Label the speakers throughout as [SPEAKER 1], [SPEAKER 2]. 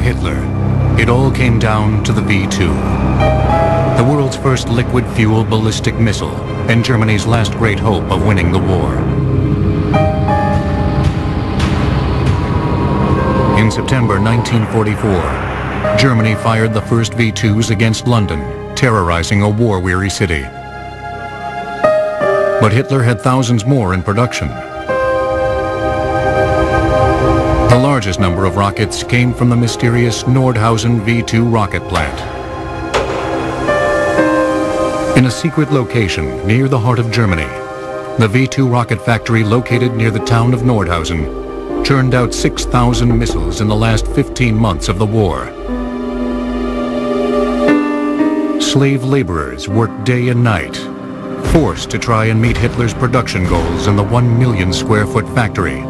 [SPEAKER 1] Hitler, it all came down to the V-2. The world's first liquid-fuel ballistic missile and Germany's last great hope of winning the war. In September 1944, Germany fired the first V-2s against London, terrorizing a war-weary city. But Hitler had thousands more in production. The largest number of rockets came from the mysterious Nordhausen V-2 rocket plant. In a secret location near the heart of Germany, the V-2 rocket factory located near the town of Nordhausen churned out 6,000 missiles in the last 15 months of the war. Slave laborers worked day and night, forced to try and meet Hitler's production goals in the 1 million square foot factory,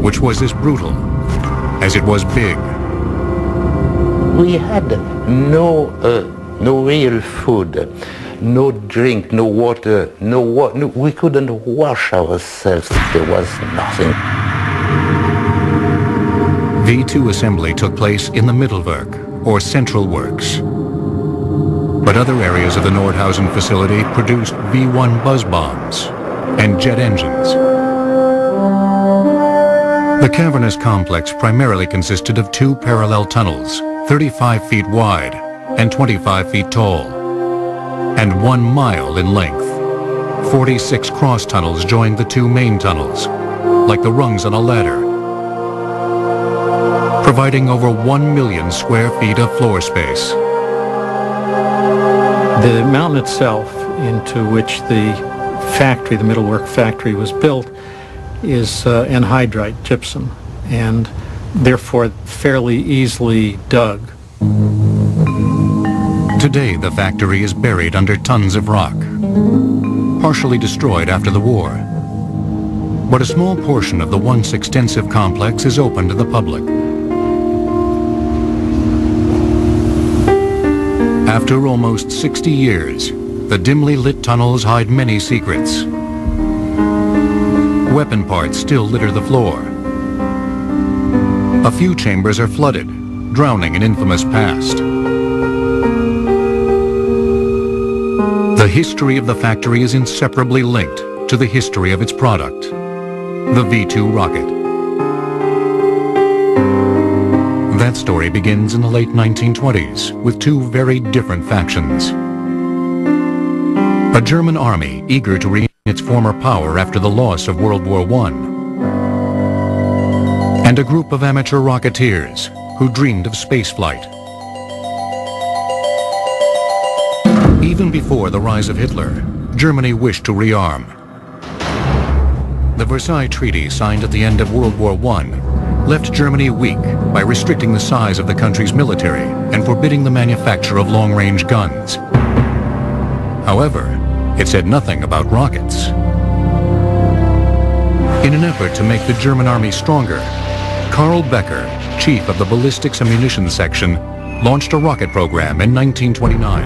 [SPEAKER 1] which was as brutal as it was big.
[SPEAKER 2] We had no real food, no drink, no water, we couldn't wash ourselves. There was nothing.
[SPEAKER 1] V-2 assembly took place in the Mittelwerk, or Central Works. But other areas of the Nordhausen facility produced V-1 buzz bombs and jet engines. The cavernous complex primarily consisted of 2 parallel tunnels, 35 feet wide and 25 feet tall, and 1 mile in length. 46 cross tunnels joined the 2 main tunnels, like the rungs on a ladder, providing over 1 million square feet of floor space.
[SPEAKER 3] The mountain itself into which the factory, the Mittelwerk factory, was built is anhydrite gypsum, and therefore fairly easily dug.
[SPEAKER 1] Today the factory is buried under tons of rock, partially destroyed after the war. But a small portion of the once extensive complex is open to the public. After almost 60 years, the dimly lit tunnels hide many secrets. Weapon parts still litter the floor. A few chambers are flooded, drowning an infamous past. The history of the factory is inseparably linked to the history of its product, the V-2 rocket. That story begins in the late 1920s with 2 very different factions. A German army eager to regain its former power after the loss of World War I, and a group of amateur rocketeers who dreamed of spaceflight. Even before the rise of Hitler, Germany wished to rearm. The Versailles Treaty, signed at the end of World War I, left Germany weak by restricting the size of the country's military and forbidding the manufacture of long-range guns. However, it said nothing about rockets. In an effort to make the German army stronger, Karl Becker, chief of the Ballistics and Munitions Section, launched a rocket program in 1929.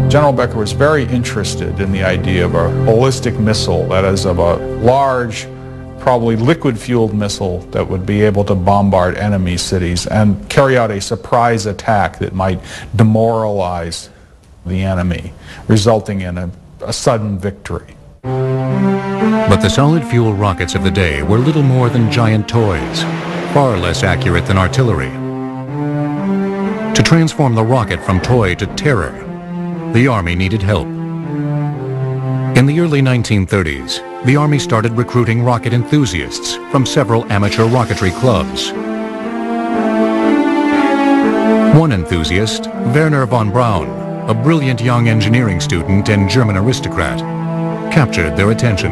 [SPEAKER 4] General Becker was very interested in the idea of a ballistic missile, that is, of a large, probably liquid-fueled missile that would be able to bombard enemy cities and carry out a surprise attack that might demoralize the enemy, resulting in a sudden victory.
[SPEAKER 1] But the solid-fuel rockets of the day were little more than giant toys, far less accurate than artillery. To transform the rocket from toy to terror, the Army needed help. In the early 1930s, the Army started recruiting rocket enthusiasts from several amateur rocketry clubs. One enthusiast, Werner von Braun, a brilliant young engineering student and German aristocrat, captured their attention.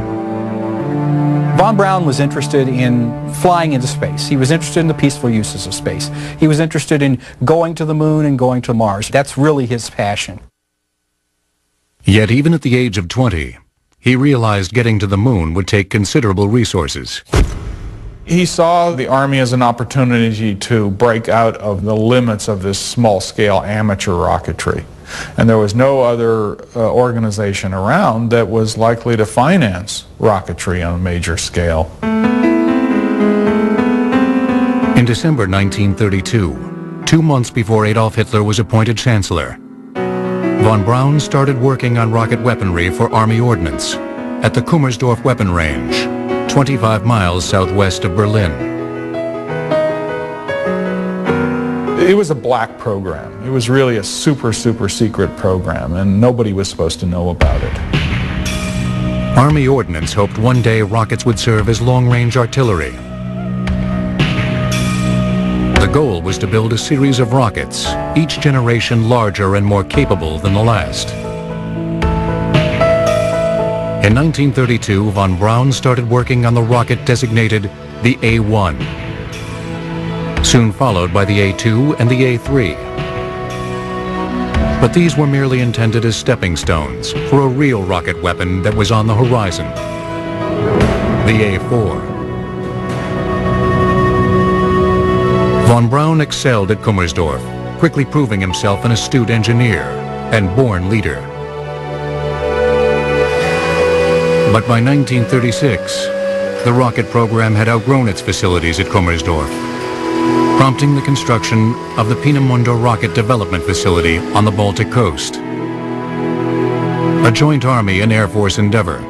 [SPEAKER 5] Von Braun was interested in flying into space. He was interested in the peaceful uses of space. He was interested in going to the moon and going to Mars. That's really his passion.
[SPEAKER 1] Yet even at the age of 20, he realized getting to the moon would take considerable resources.
[SPEAKER 4] He saw the Army as an opportunity to break out of the limits of this small-scale amateur rocketry. And there was no other organization around that was likely to finance rocketry on a major scale.
[SPEAKER 1] In December 1932, 2 months before Adolf Hitler was appointed Chancellor, von Braun started working on rocket weaponry for Army Ordnance at the Kummersdorf Weapon Range, 25 miles southwest of Berlin.
[SPEAKER 4] It was a black program. It was really a super secret program, and nobody was supposed to know about it.
[SPEAKER 1] Army Ordnance hoped one day rockets would serve as long-range artillery. The goal was to build a series of rockets, each generation larger and more capable than the last. In 1932, von Braun started working on the rocket designated the A-1, soon followed by the A-2 and the A-3. But these were merely intended as stepping stones for a real rocket weapon that was on the horizon, the A-4. Von Braun excelled at Kummersdorf, quickly proving himself an astute engineer and born leader. But by 1936, the rocket program had outgrown its facilities at Kummersdorf, prompting the construction of the Peenemünde Rocket Development Facility on the Baltic coast, a joint Army and Air Force endeavor.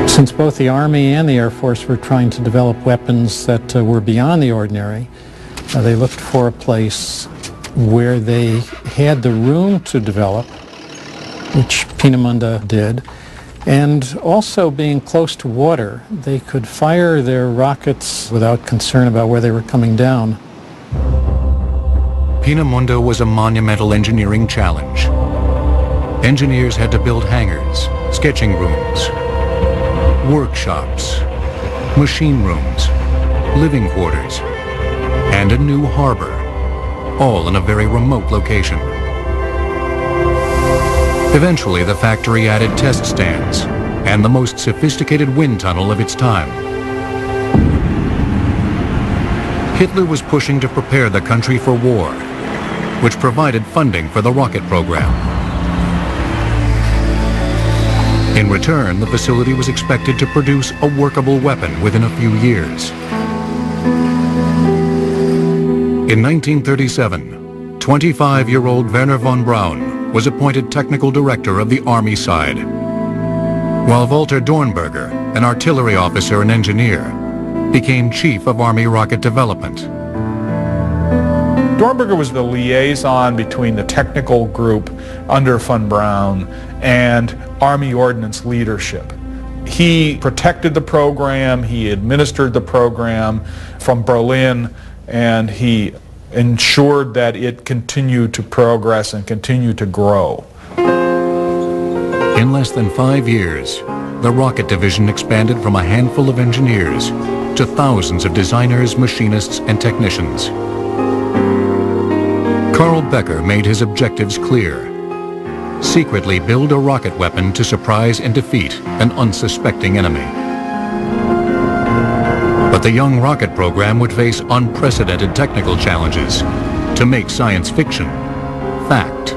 [SPEAKER 3] Since both the Army and the Air Force were trying to develop weapons that were beyond the ordinary, they looked for a place where they had the room to develop, which Peenemünde did, and also being close to water, they could fire their rockets without concern about where they were coming down.
[SPEAKER 1] Peenemünde was a monumental engineering challenge. Engineers had to build hangars, sketching rooms, workshops, machine rooms, living quarters, and a new harbor, all in a very remote location. Eventually, the factory added test stands and the most sophisticated wind tunnel of its time. Hitler was pushing to prepare the country for war, which provided funding for the rocket program. In return, the facility was expected to produce a workable weapon within a few years. In 1937, 25-year-old Werner von Braun was appointed technical director of the Army side, while Walter Dornberger, an artillery officer and engineer, became chief of Army rocket development.
[SPEAKER 4] Dornberger was the liaison between the technical group under von Braun and Army Ordnance leadership. He protected the program, he administered the program from Berlin, and he ensured that it continued to progress and continue to grow.
[SPEAKER 1] In less than 5 years, the rocket division expanded from a handful of engineers to thousands of designers, machinists, and technicians. Carl Becker made his objectives clear. Secretly build a rocket weapon to surprise and defeat an unsuspecting enemy. But the young rocket program would face unprecedented technical challenges to make science fiction fact.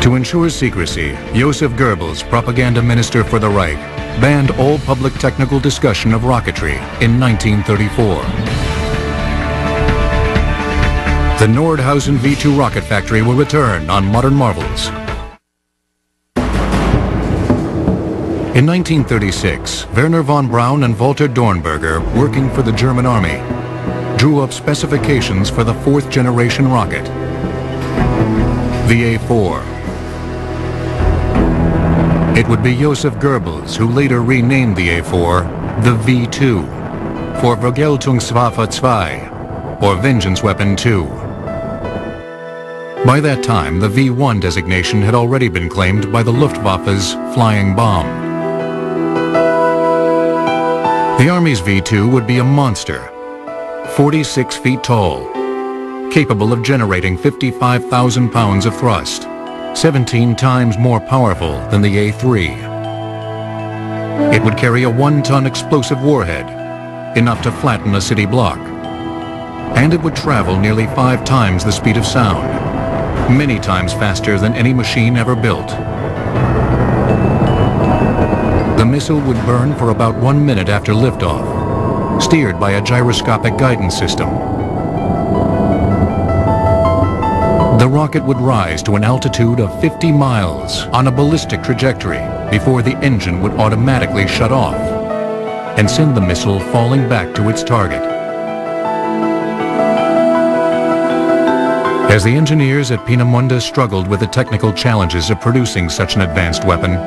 [SPEAKER 1] To ensure secrecy, Joseph Goebbels, propaganda minister for the Reich, banned all public technical discussion of rocketry in 1934. The Nordhausen V2 rocket factory will return on Modern Marvels. In 1936, Werner von Braun and Walter Dornberger, working for the German Army, drew up specifications for the fourth generation rocket, the A-4. It would be Joseph Goebbels who later renamed the A-4 the V-2 for Vergeltungswaffe 2, or Vengeance Weapon 2. By that time, the V-1 designation had already been claimed by the Luftwaffe's Flying Bomb. The Army's V-2 would be a monster, 46 feet tall, capable of generating 55,000 pounds of thrust, 17 times more powerful than the A-3. It would carry a 1-ton explosive warhead, enough to flatten a city block. And it would travel nearly 5 times the speed of sound, many times faster than any machine ever built. The missile would burn for about 1 minute after liftoff, steered by a gyroscopic guidance system. The rocket would rise to an altitude of 50 miles on a ballistic trajectory before the engine would automatically shut off and send the missile falling back to its target. As the engineers at Peenemünde struggled with the technical challenges of producing such an advanced weapon,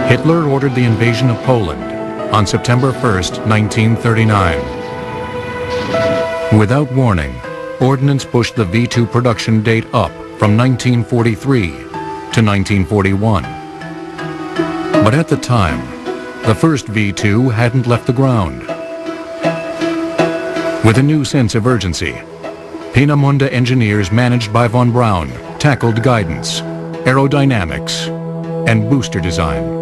[SPEAKER 1] Hitler ordered the invasion of Poland on September 1st, 1939. Without warning, ordnance pushed the V-2 production date up from 1943 to 1941. But at the time, the first V-2 hadn't left the ground. With a new sense of urgency, Peenemünde engineers managed by von Braun tackled guidance, aerodynamics, and booster design.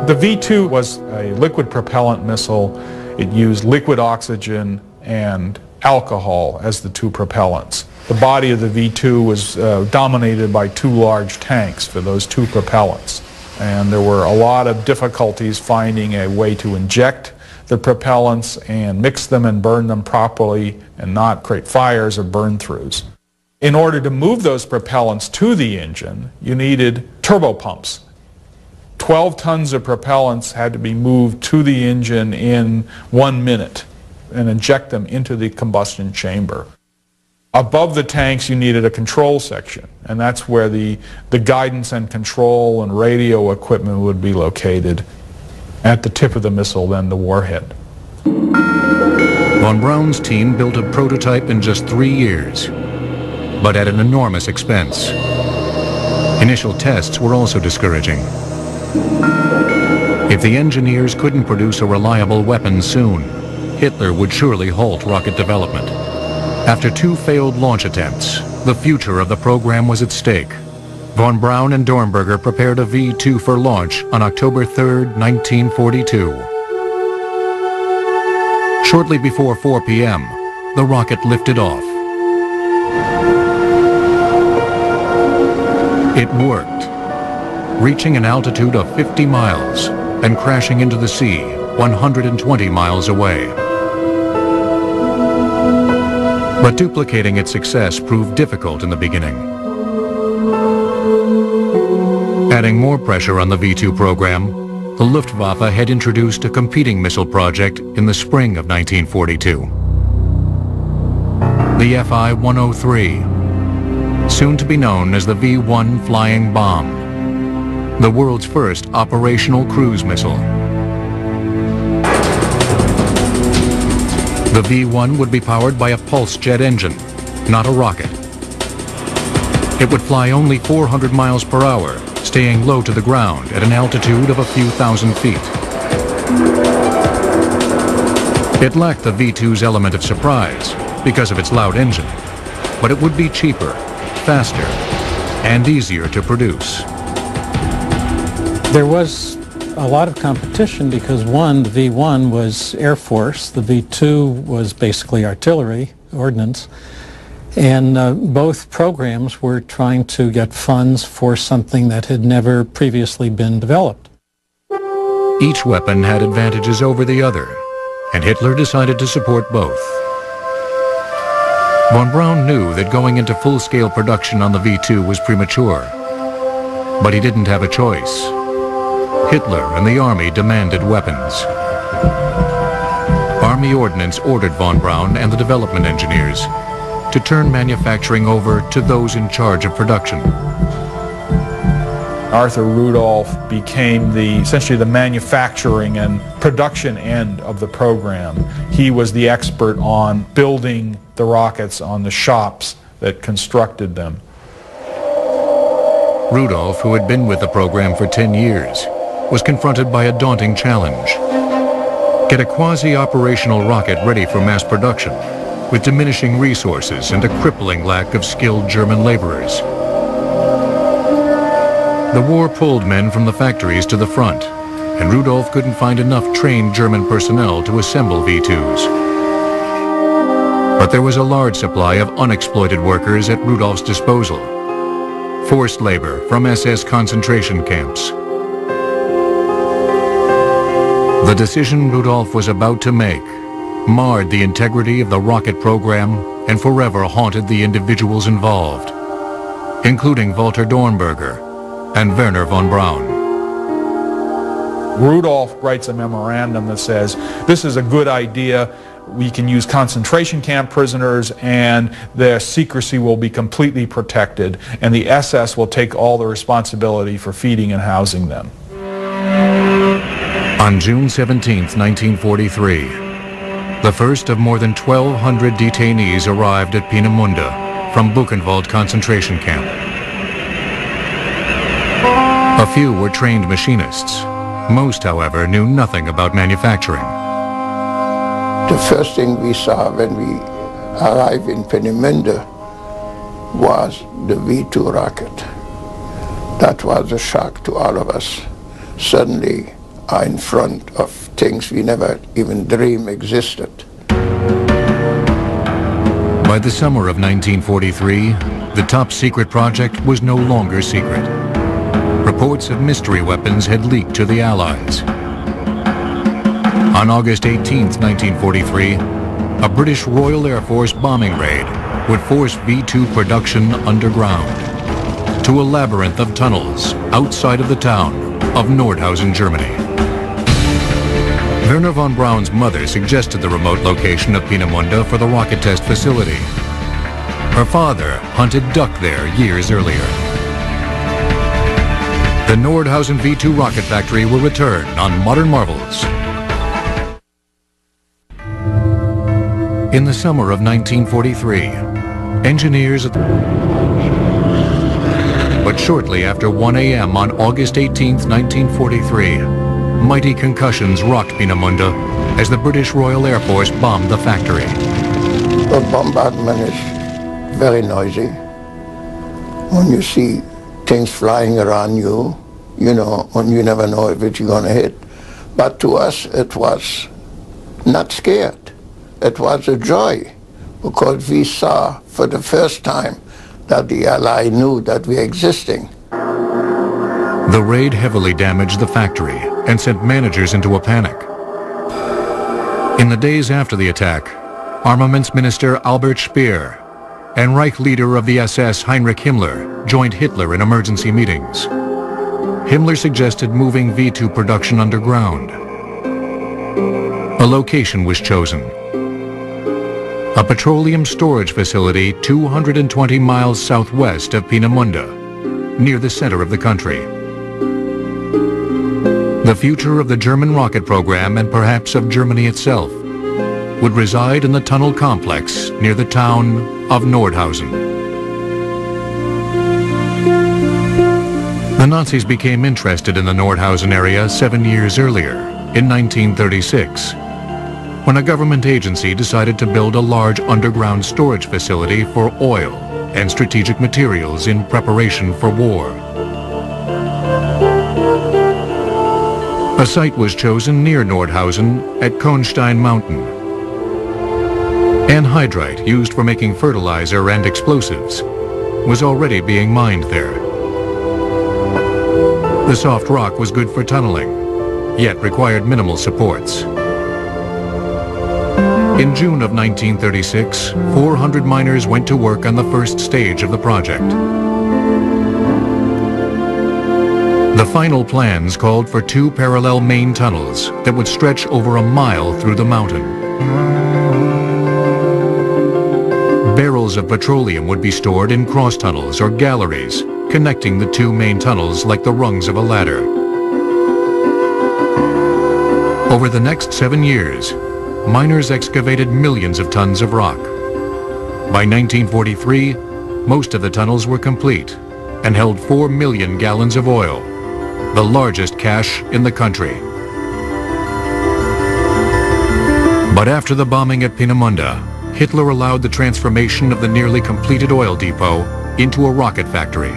[SPEAKER 4] The V-2 was a liquid propellant missile. It used liquid oxygen and alcohol as the two propellants. The body of the V-2 was dominated by two large tanks for those two propellants. And there were a lot of difficulties finding a way to inject the propellants and mix them and burn them properly and not create fires or burn-throughs. In order to move those propellants to the engine, you needed turbopumps. 12 tons of propellants had to be moved to the engine in 1 minute and inject them into the combustion chamber. Above the tanks you needed a control section, and that's where the guidance and control and radio equipment would be located. At the tip of the missile, then the warhead.
[SPEAKER 1] Von Braun's team built a prototype in just 3 years, but at an enormous expense. Initial tests were also discouraging. If the engineers couldn't produce a reliable weapon soon, Hitler would surely halt rocket development. After 2 failed launch attempts, the future of the program was at stake. Von Braun and Dornberger prepared a V-2 for launch on October 3, 1942. Shortly before 4 p.m., the rocket lifted off. It worked, reaching an altitude of 50 miles and crashing into the sea 120 miles away. But duplicating its success proved difficult in the beginning. Adding more pressure on the V-2 program, the Luftwaffe had introduced a competing missile project in the spring of 1942. The Fi-103, soon to be known as the V-1 Flying Bomb, the world's first operational cruise missile. The V-1 would be powered by a pulse jet engine, not a rocket. It would fly only 400 miles per hour, staying low to the ground at an altitude of a few thousand feet. It lacked the V-2's element of surprise because of its loud engine, but it would be cheaper, faster, and easier to produce.
[SPEAKER 3] There was a lot of competition because one, the V-1 was Air Force, the V-2 was basically artillery, ordnance, and both programs were trying to get funds for something that had never previously been developed.
[SPEAKER 1] Each weapon had advantages over the other, and Hitler decided to support both. Von Braun knew that going into full-scale production on the V-2 was premature, but he didn't have a choice. Hitler and the Army demanded weapons. Army Ordnance ordered von Braun and the development engineers to turn manufacturing over to those in charge of production.
[SPEAKER 4] Arthur Rudolph became essentially the manufacturing and production end of the program. He was the expert on building the rockets on the shops that constructed them.
[SPEAKER 1] Rudolph, who had been with the program for 10 years, was confronted by a daunting challenge. Get a quasi-operational rocket ready for mass production with diminishing resources and a crippling lack of skilled German laborers. The war pulled men from the factories to the front, and Rudolph couldn't find enough trained German personnel to assemble V-2s. But there was a large supply of unexploited workers at Rudolph's disposal. Forced labor from SS concentration camps. The decision Rudolf was about to make marred the integrity of the rocket program and forever haunted the individuals involved, including Walter Dornberger and Wernher von Braun.
[SPEAKER 4] Rudolf writes a memorandum that says, this is a good idea, we can use concentration camp prisoners and their secrecy will be completely protected, and the SS will take all the responsibility for feeding and housing them.
[SPEAKER 1] On June 17, 1943, the first of more than 1,200 detainees arrived at Peenemünde from Buchenwald concentration camp. A few were trained machinists. Most, however, knew nothing about manufacturing.
[SPEAKER 6] The first thing we saw when we arrived in Peenemünde was the V2 rocket. That was a shock to all of us. Suddenly, are in front of things we never even dreamed existed.
[SPEAKER 1] By the summer of 1943, the top secret project was no longer secret. Reports of mystery weapons had leaked to the Allies. On August 18, 1943, a British Royal Air Force bombing raid would force V2 production underground to a labyrinth of tunnels outside of the town of Nordhausen, Germany. Wernher von Braun's mother suggested the remote location of Peenemünde for the rocket test facility. Her father hunted duck there years earlier. The Nordhausen V2 rocket factory will return on Modern Marvels. In the summer of 1943, engineers at But shortly after 1 a.m. on August 18, 1943, mighty concussions rocked Peenemünde as the British Royal Air Force bombed the factory.
[SPEAKER 6] The bombardment is very noisy. When you see things flying around you, you know, when you never know if it's going to hit. But to us, it was not scared. It was a joy, because we saw for the first time that the Allies knew that we were existing.
[SPEAKER 1] The raid heavily damaged the factory and sent managers into a panic. In the days after the attack, Armaments Minister Albert Speer and Reich leader of the SS Heinrich Himmler joined Hitler in emergency meetings. Himmler suggested moving V2 production underground. A location was chosen: a petroleum storage facility 220 miles southwest of Peenemünde, near the center of the country. The future of the German rocket program, and perhaps of Germany itself, would reside in the tunnel complex near the town of Nordhausen. The Nazis became interested in the Nordhausen area 7 years earlier, in 1936, when a government agency decided to build a large underground storage facility for oil and strategic materials in preparation for war. A site was chosen near Nordhausen at Kohnstein Mountain. Anhydrite, used for making fertilizer and explosives, was already being mined there. The soft rock was good for tunneling, yet required minimal supports. In June of 1936, 400 miners went to work on the first stage of the project. The final plans called for 2 parallel main tunnels that would stretch over a mile through the mountain. Barrels of petroleum would be stored in cross tunnels or galleries, connecting the 2 main tunnels like the rungs of a ladder. Over the next 7 years, miners excavated millions of tons of rock. By 1943, most of the tunnels were complete and held 4 million gallons of oil, the largest cache in the country. But after the bombing at Peenemünde, Hitler allowed the transformation of the nearly completed oil depot into a rocket factory.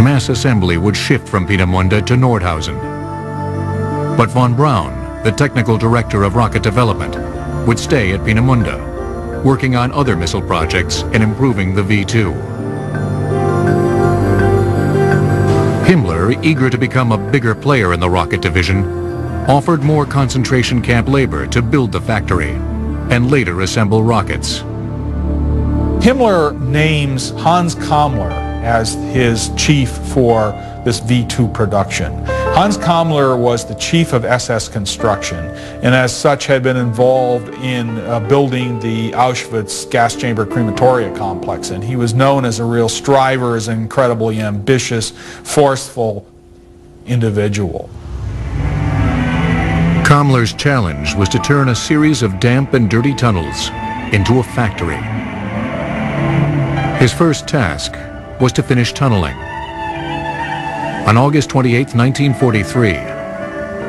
[SPEAKER 1] Mass assembly would shift from Peenemünde to Nordhausen. But von Braun, the technical director of rocket development, would stay at Peenemünde, working on other missile projects and improving the V2. Himmler factory, eager to become a bigger player in the rocket division, offered more concentration camp labor to build the factory and later assemble rockets.
[SPEAKER 4] Himmler names Hans Kammler as his chief for this V-2 production. Hans Kammler was the chief of SS construction and as such had been involved in building the Auschwitz gas chamber crematoria complex, and he was known as a real striver, as an incredibly ambitious, forceful individual.
[SPEAKER 1] Kammler's challenge was to turn a series of damp and dirty tunnels into a factory. His first task was to finish tunneling. On August 28, 1943,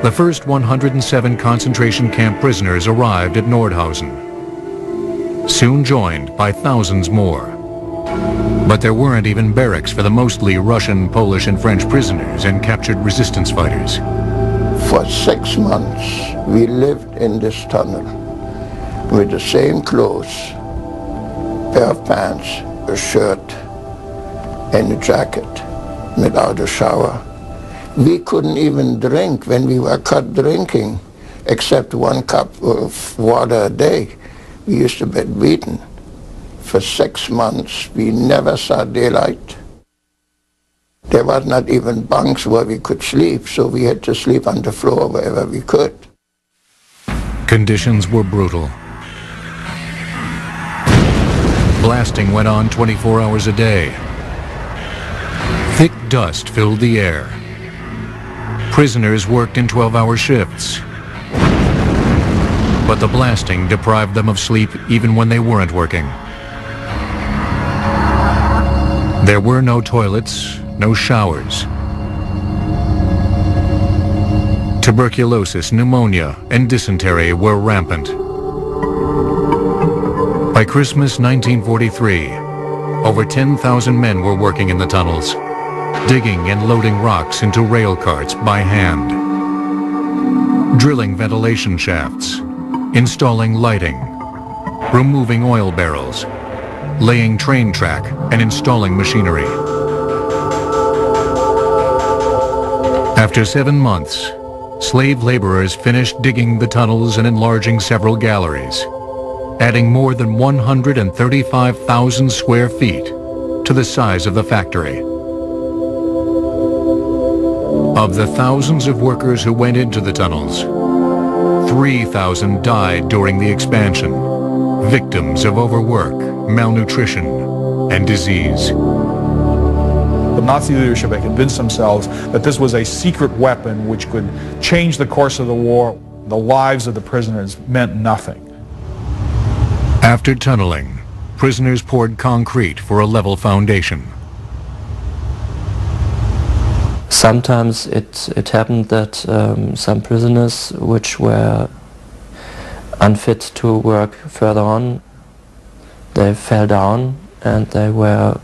[SPEAKER 1] the first 107 concentration camp prisoners arrived at Nordhausen, soon joined by thousands more. But there weren't even barracks for the mostly Russian, Polish, and French prisoners and captured resistance fighters.
[SPEAKER 6] For 6 months, we lived in this tunnel with the same clothes, pair of pants, a shirt, and a jacket, without a shower. We couldn't even drink when we were caught drinking, except 1 cup of water a day. We used to be beaten. For 6 months, we never saw daylight. There was not even bunks where we could sleep, so we had to sleep on the floor wherever we could.
[SPEAKER 1] Conditions were brutal. Blasting went on 24 hours a day. Thick dust filled the air. Prisoners worked in 12-hour shifts. But the blasting deprived them of sleep even when they weren't working. There were no toilets, no showers. Tuberculosis, pneumonia, and dysentery were rampant. By Christmas 1943, over 10,000 men were working in the tunnels, digging and loading rocks into rail carts by hand, drilling ventilation shafts, installing lighting, removing oil barrels, laying train track, and installing machinery. After 7 months, slave laborers finished digging the tunnels and enlarging several galleries, adding more than 135,000 square feet to the size of the factory. Of the thousands of workers who went into the tunnels, 3,000 died during the expansion, victims of overwork, malnutrition, and disease.
[SPEAKER 4] The Nazi leadership had convinced themselves that this was a secret weapon which could change the course of the war. The lives of the prisoners meant nothing.
[SPEAKER 1] After tunneling, prisoners poured concrete for a level foundation.
[SPEAKER 7] Sometimes it happened that some prisoners which were unfit to work further on, they fell down and they were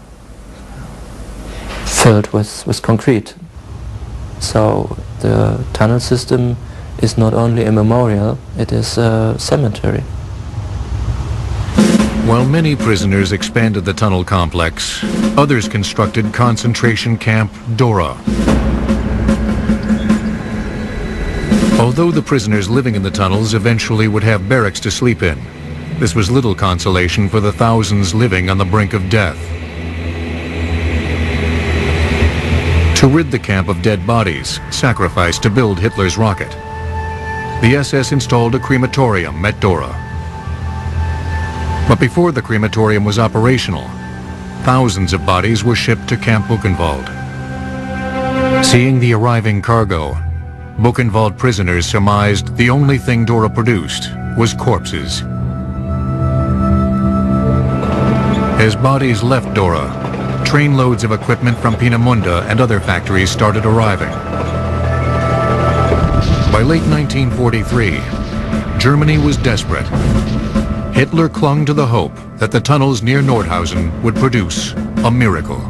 [SPEAKER 7] filled with concrete. So the tunnel system is not only a memorial, it is a cemetery.
[SPEAKER 1] While many prisoners expanded the tunnel complex, others constructed concentration camp Dora. Although the prisoners living in the tunnels eventually would have barracks to sleep in, this was little consolation for the thousands living on the brink of death. To rid the camp of dead bodies, sacrificed to build Hitler's rocket, the SS installed a crematorium at Dora. But before the crematorium was operational, thousands of bodies were shipped to Camp Buchenwald. Seeing the arriving cargo, Buchenwald prisoners surmised the only thing Dora produced was corpses. As bodies left Dora, trainloads of equipment from Peenemünde and other factories started arriving. By late 1943, Germany was desperate. Hitler clung to the hope that the tunnels near Nordhausen would produce a miracle.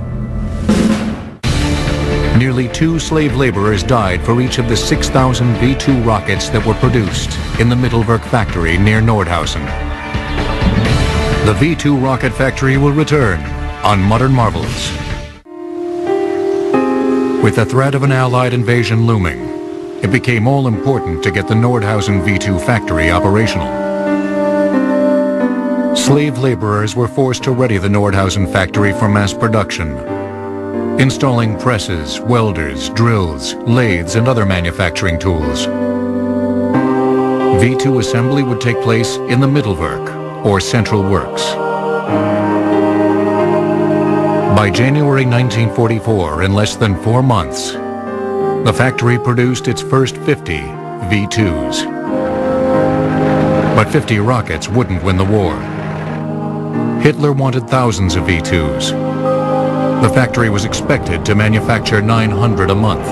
[SPEAKER 1] Nearly 2 slave laborers died for each of the 6,000 V-2 rockets that were produced in the Mittelwerk factory near Nordhausen. The V-2 rocket factory will return on Modern Marvels. With the threat of an Allied invasion looming, it became all important to get the Nordhausen V2 factory operational. Slave laborers were forced to ready the Nordhausen factory for mass production, installing presses, welders, drills, lathes, and other manufacturing tools. V2 assembly would take place in the Mittelwerk, or Central Works. By January 1944, in less than 4 months, the factory produced its first 50 V2s. But 50 rockets wouldn't win the war. Hitler wanted thousands of V2s. The factory was expected to manufacture 900 a month.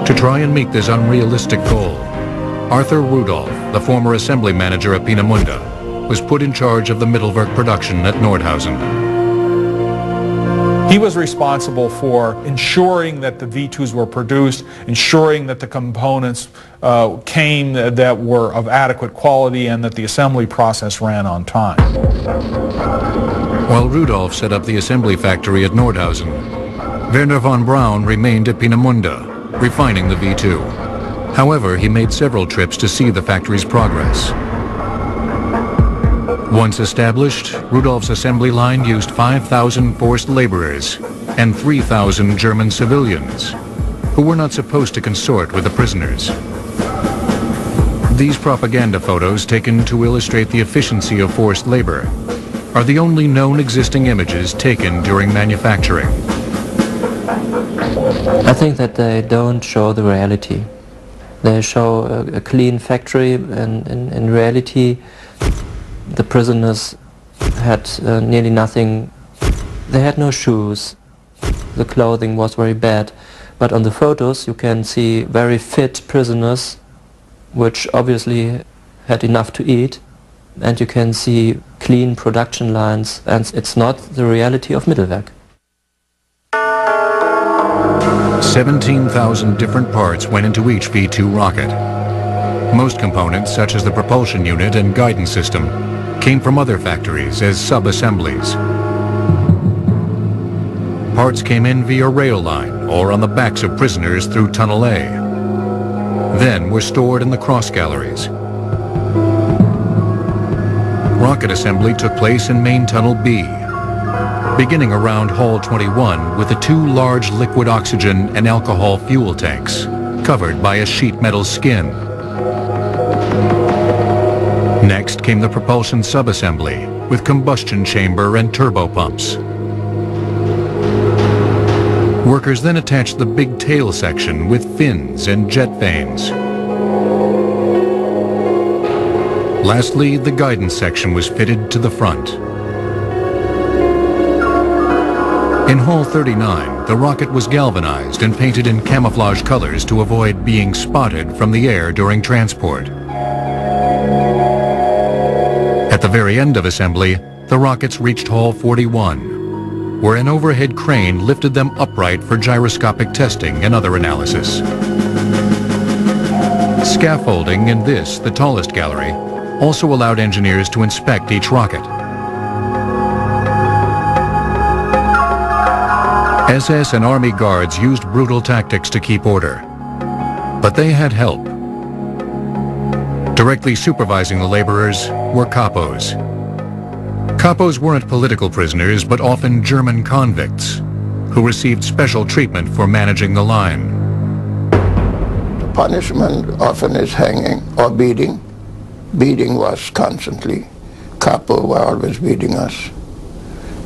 [SPEAKER 1] To try and meet this unrealistic goal, Arthur Rudolph, the former assembly manager of Peenemünde, was put in charge of the Mittelwerk production at Nordhausen.
[SPEAKER 4] He was responsible for ensuring that the V2s were produced, ensuring that the components came that were of adequate quality, and that the assembly process ran on time.
[SPEAKER 1] While Rudolph set up the assembly factory at Nordhausen, Werner von Braun remained at Peenemünde, refining the V2. However, he made several trips to see the factory's progress. Once established, Rudolph's assembly line used 5,000 forced laborers and 3,000 German civilians, who were not supposed to consort with the prisoners. These propaganda photos, taken to illustrate the efficiency of forced labor, are the only known existing images taken during manufacturing.
[SPEAKER 7] I think that they don't show the reality. They show a clean factory, and in reality the prisoners had nearly nothing. They had no shoes. The clothing was very bad. But on the photos you can see very fit prisoners, which obviously had enough to eat. And you can see clean production lines, and it's not the reality of Mittelwerk.
[SPEAKER 1] 17,000 different parts went into each V2 rocket. Most components, such as the propulsion unit and guidance system, came from other factories as sub-assemblies. Parts came in via rail line or on the backs of prisoners through Tunnel A, then were stored in the cross galleries. Rocket assembly took place in Main Tunnel B, beginning around Hall 21 with the 2 large liquid oxygen and alcohol fuel tanks, covered by a sheet metal skin. Next came the propulsion sub-assembly with combustion chamber and turbopumps. Workers then attached the big tail section with fins and jet vanes. Lastly, the guidance section was fitted to the front. In Hall 39, the rocket was galvanized and painted in camouflage colors to avoid being spotted from the air during transport. At the very end of assembly, the rockets reached Hall 41, where an overhead crane lifted them upright for gyroscopic testing and other analysis. Scaffolding in this, the tallest gallery, also allowed engineers to inspect each rocket. SS and Army guards used brutal tactics to keep order, but they had help. Directly supervising the laborers were kapos. Kapos weren't political prisoners, but often German convicts, who received special treatment for managing the line.
[SPEAKER 6] The punishment often is hanging or beating. Beating was constantly. Kapo were always beating us.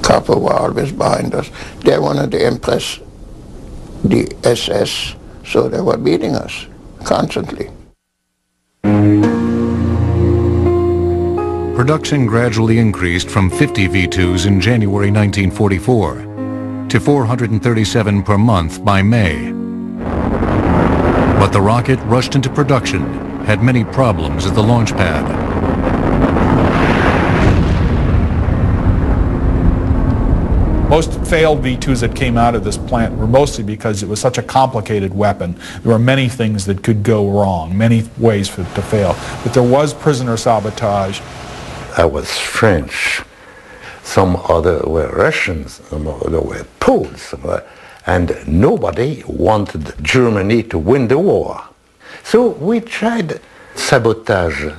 [SPEAKER 6] Kapo were always behind us. They wanted to impress the SS, so they were beating us constantly.
[SPEAKER 1] Production gradually increased from 50 V2s in January 1944 to 437 per month by May. But the rocket rushed into production had many problems at the launch pad.
[SPEAKER 4] Most failed V2s that came out of this plant were mostly because it was such a complicated weapon. There were many things that could go wrong, many ways for it to fail. But there was prisoner sabotage.
[SPEAKER 2] I was French. Some other were Russians, some other were Poles. and nobody wanted Germany to win the war. So we tried sabotage.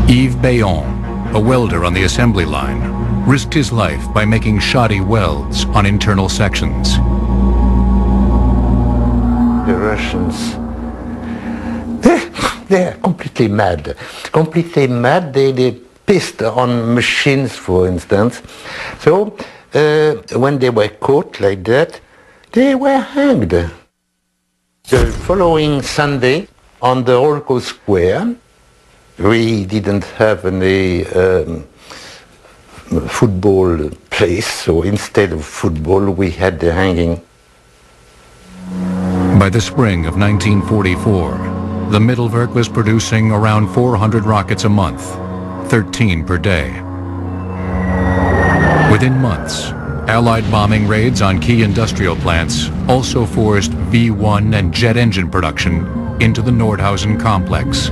[SPEAKER 1] Yves Bayon, a welder on the assembly line, risked his life by making shoddy welds on internal sections.
[SPEAKER 2] The Russians, they're completely mad. Completely mad. They pissed on machines, for instance. So when they were caught like that, they were hanged. The following Sunday, on the Rolko Square, we didn't have any football place, so instead of football, we had the hanging.
[SPEAKER 1] By the spring of 1944, the Mittelwerk was producing around 400 rockets a month, 13 per day. Within months, Allied bombing raids on key industrial plants also forced V-1 and jet engine production into the Nordhausen complex.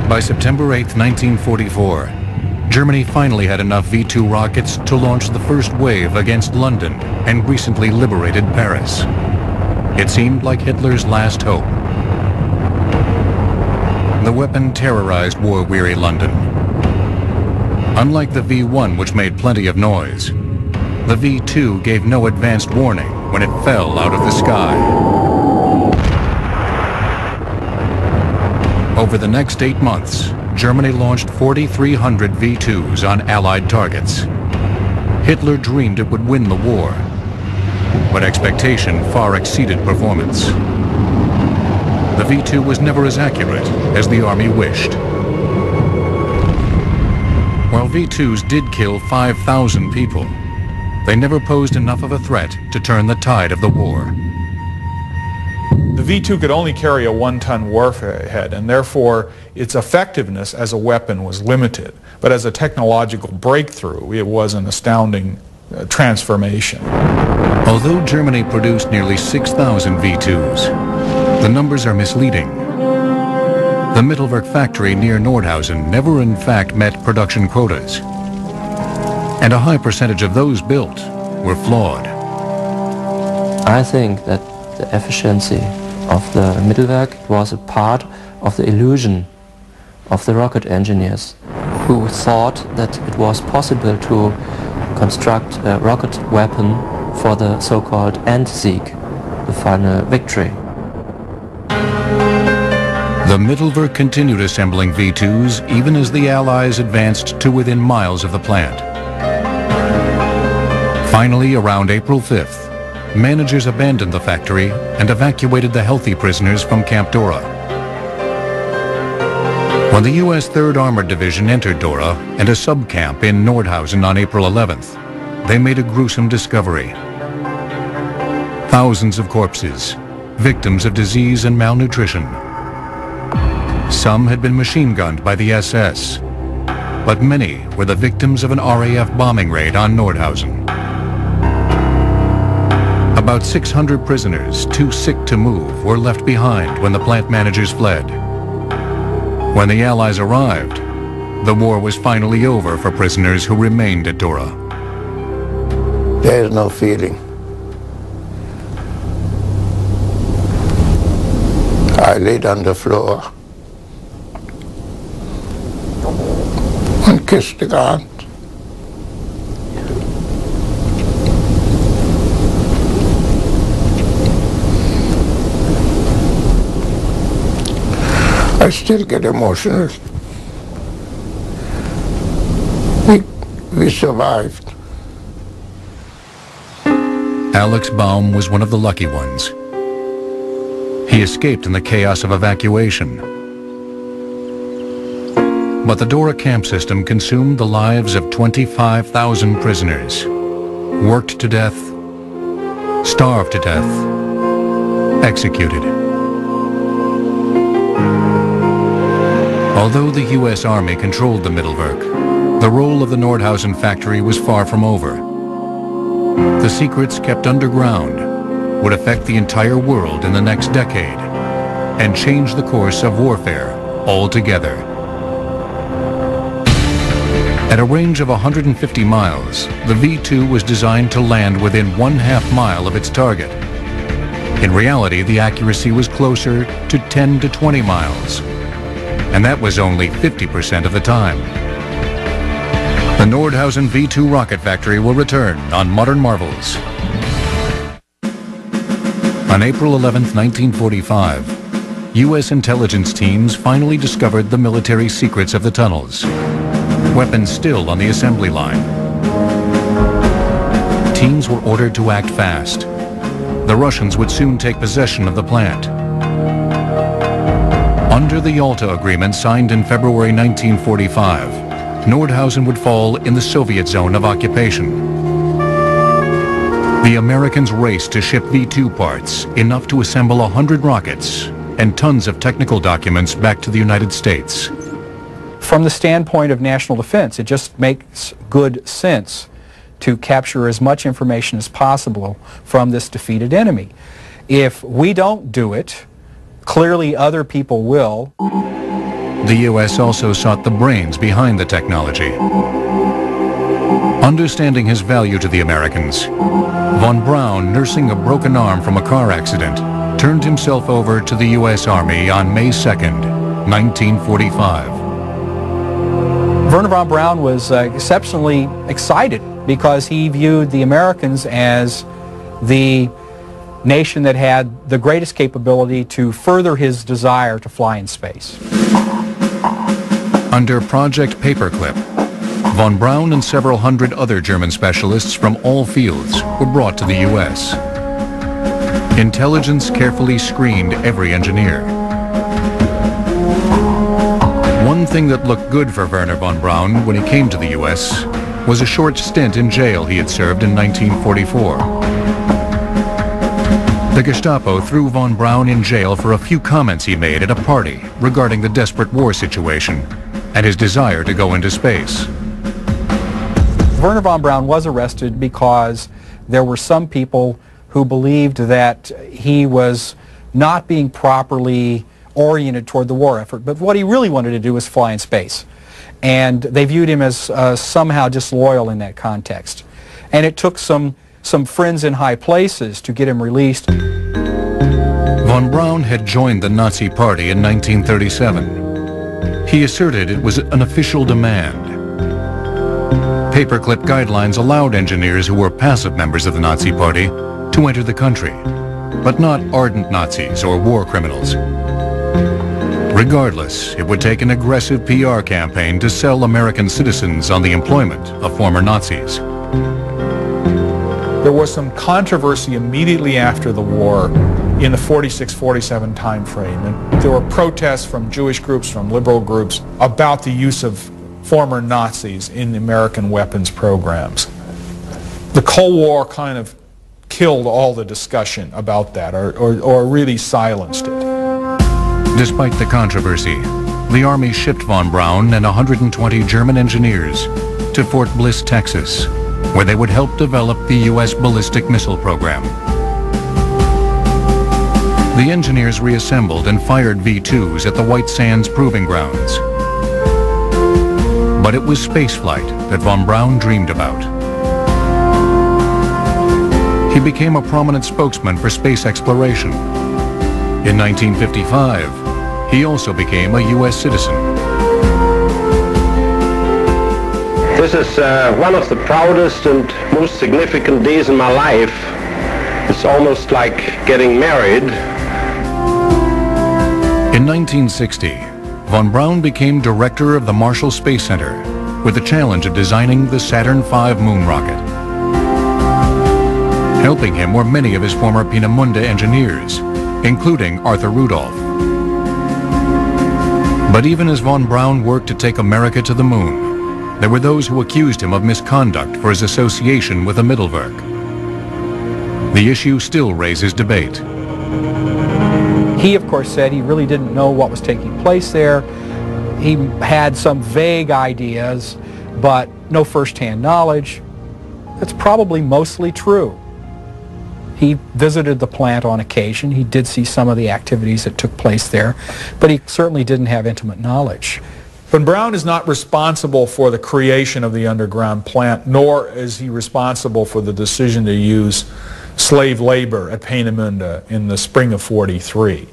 [SPEAKER 1] By September 8, 1944, Germany finally had enough V-2 rockets to launch the first wave against London and recently liberated Paris. It seemed like Hitler's last hope. The weapon terrorized war-weary London. Unlike the V-1, which made plenty of noise, the V-2 gave no advanced warning when it fell out of the sky. Over the next 8 months, Germany launched 4,300 V-2s on Allied targets. Hitler dreamed it would win the war, but expectation far exceeded performance. The V-2 was never as accurate as the Army wished. While V-2s did kill 5,000 people, they never posed enough of a threat to turn the tide of the war.
[SPEAKER 4] The V-2 could only carry a 1-ton warhead, and therefore its effectiveness as a weapon was limited. But as a technological breakthrough, it was an astounding transformation.
[SPEAKER 1] Although Germany produced nearly 6,000 V-2s, the numbers are misleading. The Mittelwerk factory near Nordhausen never in fact met production quotas, and a high percentage of those built were flawed.
[SPEAKER 7] I think that the efficiency of the Mittelwerk was a part of the illusion of the rocket engineers who thought that it was possible to construct a rocket weapon for the so-called Endsieg, the final victory.
[SPEAKER 1] The Mittelwerk continued assembling V-2s even as the Allies advanced to within miles of the plant. Finally, around April 5th, managers abandoned the factory and evacuated the healthy prisoners from Camp Dora. When the U.S. 3rd Armored Division entered Dora and a sub-camp in Nordhausen on April 11th, they made a gruesome discovery. Thousands of corpses, victims of disease and malnutrition. Some had been machine-gunned by the SS, but many were the victims of an RAF bombing raid on Nordhausen. About 600 prisoners, too sick to move, were left behind when the plant managers fled. When the Allies arrived, the war was finally over for prisoners who remained at Dora.
[SPEAKER 6] There is no feeling. I laid on the floor and kissed the ground. I still get emotional. We survived.
[SPEAKER 1] Alex Baum was one of the lucky ones. He escaped in the chaos of evacuation. But the Dora camp system consumed the lives of 25,000 prisoners, worked to death, starved to death, executed. Although the U.S. Army controlled the Mittelwerk, the role of the Nordhausen factory was far from over. The secrets kept underground would affect the entire world in the next decade and change the course of warfare altogether. At a range of 150 miles, the V-2 was designed to land within 1/2 mile of its target. In reality, the accuracy was closer to 10 to 20 miles, and that was only 50% of the time. The Nordhausen V-2 rocket factory will return on Modern Marvels. On April 11, 1945, U.S. intelligence teams finally discovered the military secrets of the tunnels. Weapons still on the assembly line. Teams were ordered to act fast. The Russians would soon take possession of the plant. Under the Yalta Agreement signed in February 1945, Nordhausen would fall in the Soviet zone of occupation. The Americans raced to ship V-2 parts, enough to assemble 100 rockets and tons of technical documents back to the United States.
[SPEAKER 5] From the standpoint of national defense, it just makes good sense to capture as much information as possible from this defeated enemy. If we don't do it, clearly other people will.
[SPEAKER 1] The U.S. also sought the brains behind the technology. Understanding his value to the Americans, von Braun, nursing a broken arm from a car accident, turned himself over to the U.S. Army on May 2nd, 1945.
[SPEAKER 5] Wernher von Braun was exceptionally excited because he viewed the Americans as the nation that had the greatest capability to further his desire to fly in space.
[SPEAKER 1] Under Project Paperclip, von Braun and several hundred other German specialists from all fields were brought to the U.S. Intelligence carefully screened every engineer. One thing that looked good for Wernher von Braun when he came to the U.S. was a short stint in jail he had served in 1944. The Gestapo threw von Braun in jail for a few comments he made at a party regarding the desperate war situation and his desire to go into space.
[SPEAKER 5] Wernher von Braun was arrested because there were some people who believed that he was not being properly oriented toward the war effort, but what he really wanted to do was fly in space. And they viewed him as somehow disloyal in that context. And it took some friends in high places to get him released.
[SPEAKER 1] Von Braun had joined the Nazi Party in 1937. He asserted it was an official demand. Paperclip guidelines allowed engineers who were passive members of the Nazi Party to enter the country, but not ardent Nazis or war criminals. Regardless, it would take an aggressive PR campaign to sell American citizens on the employment of former Nazis.
[SPEAKER 4] There was some controversy immediately after the war in the 46-47 time frame, and there were protests from Jewish groups, from liberal groups, about the use of former Nazis in American weapons programs. The Cold War kind of killed all the discussion about that, or really silenced it.
[SPEAKER 1] Despite the controversy, the Army shipped von Braun and 120 German engineers to Fort Bliss, Texas, where they would help develop the U.S. ballistic missile program. The engineers reassembled and fired V-2s at the White Sands Proving Grounds. But it was spaceflight that von Braun dreamed about. He became a prominent spokesman for space exploration. In 1955, he also became a U.S. citizen.
[SPEAKER 8] This is one of the proudest and most significant days in my life. It's almost like getting married.
[SPEAKER 1] In 1960, von Braun became director of the Marshall Space Center with the challenge of designing the Saturn V moon rocket. Helping him were many of his former Peenemünde engineers, including Arthur Rudolph. But even as von Braun worked to take America to the moon, there were those who accused him of misconduct for his association with the Mittelwerk. The issue still raises debate.
[SPEAKER 5] He, of course, said he really didn't know what was taking place there. He had some vague ideas, but no first-hand knowledge. That's probably mostly true. He visited the plant on occasion. He did see some of the activities that took place there, but he certainly didn't have intimate knowledge.
[SPEAKER 4] But Brown is not responsible for the creation of the underground plant, nor is he responsible for the decision to use slave labor at Peenemünde in the spring of '43.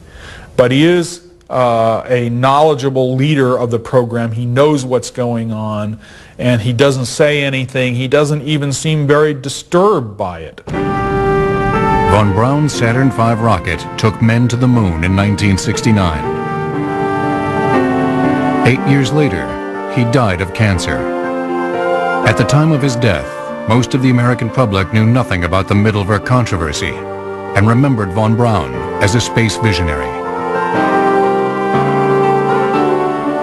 [SPEAKER 4] But he is a knowledgeable leader of the program. He knows what's going on, and he doesn't say anything. He doesn't even seem very disturbed by it.
[SPEAKER 1] Von Braun's Saturn V rocket took men to the moon in 1969. 8 years later, he died of cancer. At the time of his death, most of the American public knew nothing about the Mittelwerk controversy and remembered von Braun as a space visionary.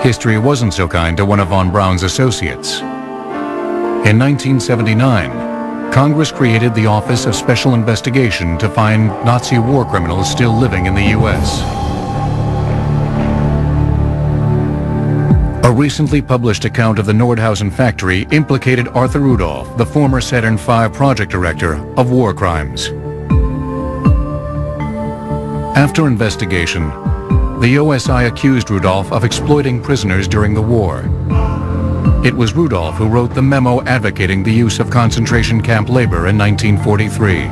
[SPEAKER 1] History wasn't so kind to one of von Braun's associates. In 1979, Congress created the Office of Special Investigation to find Nazi war criminals still living in the U.S. A recently published account of the Nordhausen factory implicated Arthur Rudolph, the former Saturn V project director, of war crimes. After investigation, the OSI accused Rudolph of exploiting prisoners during the war. It was Rudolph who wrote the memo advocating the use of concentration camp labor in 1943.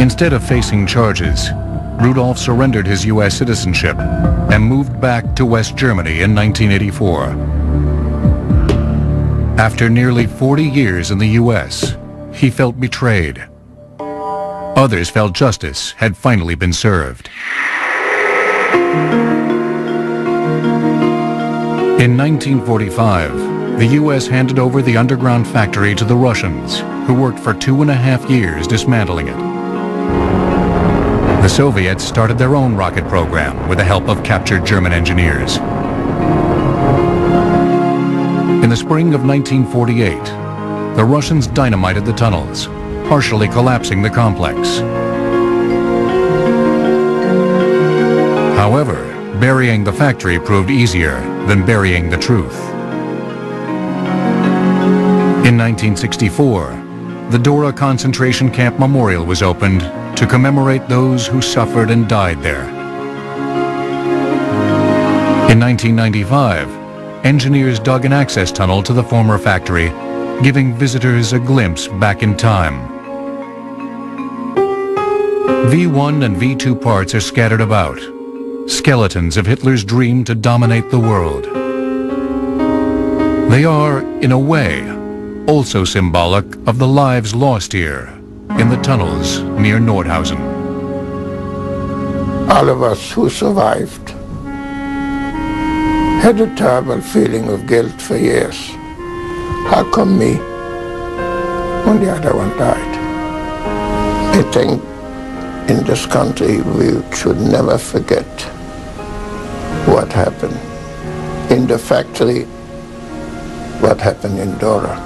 [SPEAKER 1] Instead of facing charges, Rudolph surrendered his U.S. citizenship and moved back to West Germany in 1984. After nearly 40 years in the U.S., he felt betrayed. Others felt justice had finally been served. In 1945, the U.S. handed over the underground factory to the Russians, who worked for 2.5 years dismantling it. The Soviets started their own rocket program with the help of captured German engineers. In the spring of 1948, the Russians dynamited the tunnels, partially collapsing the complex. However, burying the factory proved easier than burying the truth. In 1964, the Dora concentration camp memorial was opened to commemorate those who suffered and died there. In 1995, engineers dug an access tunnel to the former factory, giving visitors a glimpse back in time. V1 and V2 parts are scattered about, skeletons of Hitler's dream to dominate the world. They are, in a way, also symbolic of the lives lost here in the tunnels near Nordhausen.
[SPEAKER 6] All of us who survived had a terrible feeling of guilt for years. How come me when the other one died? I think in this country we should never forget what happened in the factory, what happened in Dora.